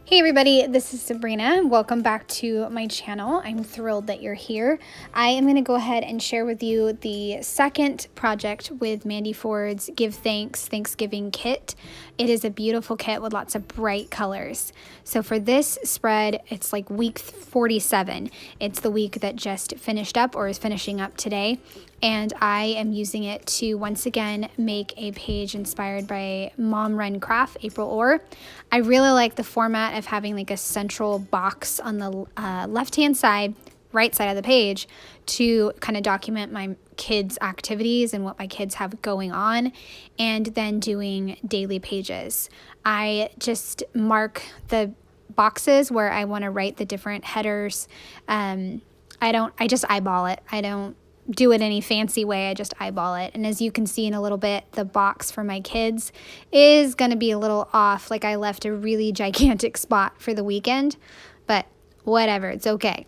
Hey everybody, this is Sabrina. Welcome back to my channel. I'm thrilled that you're here. I am going to go ahead and share with you the second project with Mandy Ford's Give Thanks Thanksgiving kit. It is a beautiful kit with lots of bright colors. So for this spread, it's like week 47. It's the week that just finished up or is finishing up today. And I am using it to once again make a page inspired by Mom Run Craft, April Orr. I really like the format of having like a central box on the left-hand side, right side of the page to kind of document my kids' activities and what my kids have going on, and then doing daily pages. I just mark the boxes where I want to write the different headers. I just eyeball it. I don't do it any fancy way. I just eyeball it. And as you can see in a little bit, the box for my kids is going to be a little off. Like I left a really gigantic spot for the weekend, but whatever, it's okay.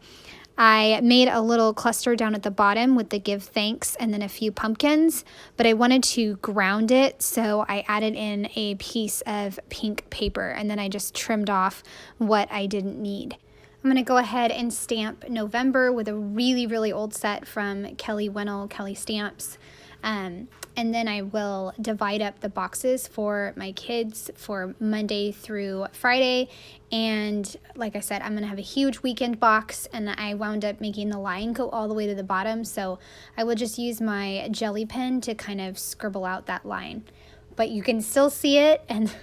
I made a little cluster down at the bottom with the give thanks and then a few pumpkins, but I wanted to ground it, so I added in a piece of pink paper and then I just trimmed off what I didn't need. I'm going to go ahead and stamp November with a really old set from Kelly Wennell, Kelly Stamps. And then I will divide up the boxes for my kids for Monday through Friday. And like I said, I'm going to have a huge weekend box, and I wound up making the line go all the way to the bottom. So I will just use my jelly pen to kind of scribble out that line. But you can still see it, and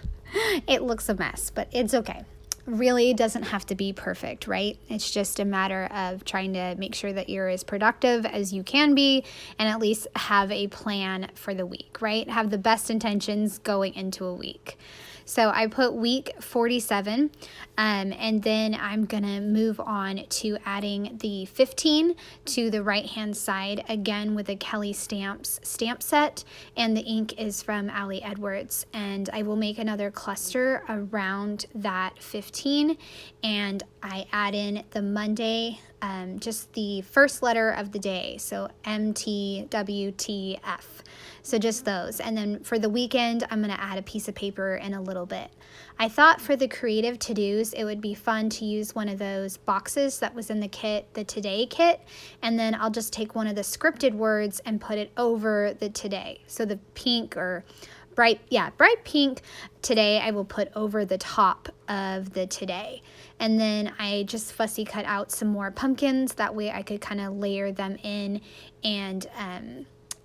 it looks a mess, but it's okay. Really doesn't have to be perfect, right? It's just a matter of trying to make sure that you're as productive as you can be and at least have a plan for the week, right? Have the best intentions going into a week. So I put week 47, and then I'm gonna move on to adding the 15 to the right-hand side, again with a Kelly Stamps stamp set, and the ink is from Ali Edwards. And I will make another cluster around that 15, and I add in the Monday, just the first letter of the day, so MTWTF. So just those. And then for the weekend, I'm going to add a piece of paper in a little bit. I thought for the creative to-dos, it would be fun to use one of those boxes that was in the kit, the Today kit, and then I'll just take one of the scripted words and put it over the Today. So the pink or bright pink Today I will put over the top of the Today. And then I just fussy cut out some more pumpkins. That way I could kind of layer them in, and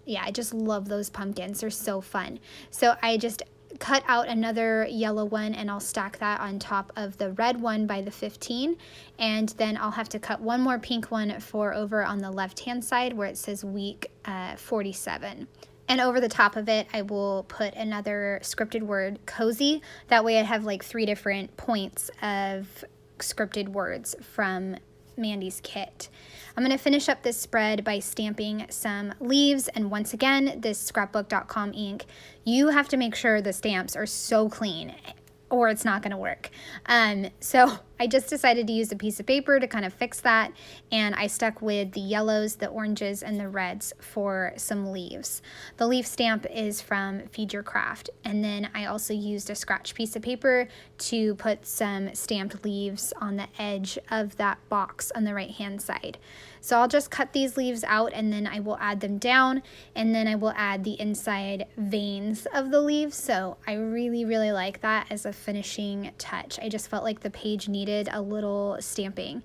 yeah, I just love those pumpkins. They're so fun. So I just cut out another yellow one, and I'll stack that on top of the red one by the 15. And then I'll have to cut one more pink one for over on the left-hand side where it says week 47. And over the top of it, I will put another scripted word, cozy. That way I have like 3 different points of scripted words from Mandy's kit. I'm going to finish up this spread by stamping some leaves, and once again, this scrapbook.com ink, you have to make sure the stamps are so clean or it's not going to work. So I just decided to use a piece of paper to kind of fix that, and I stuck with the yellows, the oranges, and the reds for some leaves. The leaf stamp is from Feed Your Craft, and then I also used a scratch piece of paper to put some stamped leaves on the edge of that box on the right-hand side. So I'll just cut these leaves out, and then I will add them down, and then I will add the inside veins of the leaves. So I really like that as a finishing touch. I just felt like the page needed a little stamping.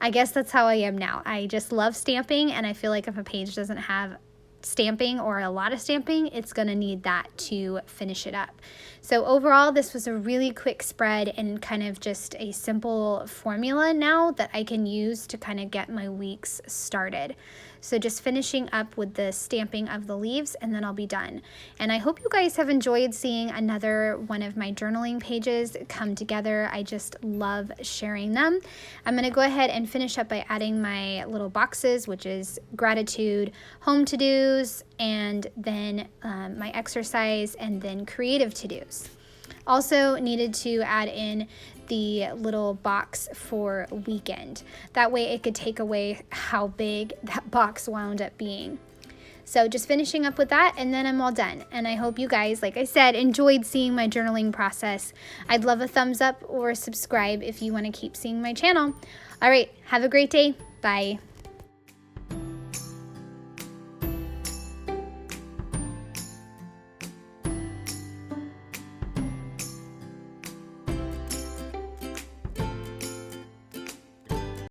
I guess that's how I am now. I just love stamping, and I feel like if a page doesn't have stamping or a lot of stamping, it's gonna need that to finish it up. So overall, this was a really quick spread and kind of just a simple formula now that I can use to kind of get my weeks started. So just finishing up with the stamping of the leaves, and then I'll be done. And I hope you guys have enjoyed seeing another one of my journaling pages come together. I just love sharing them. I'm going to go ahead and finish up by adding my little boxes, which is gratitude, home to-dos, and then my exercise, and then creative to-dos. Also needed to add in the little box for weekend. That way it could take away how big that box wound up being. So just finishing up with that, and then I'm all done. And I hope you guys, like I said, enjoyed seeing my journaling process. I'd love a thumbs up or subscribe if you want to keep seeing my channel. All right, have a great day. Bye.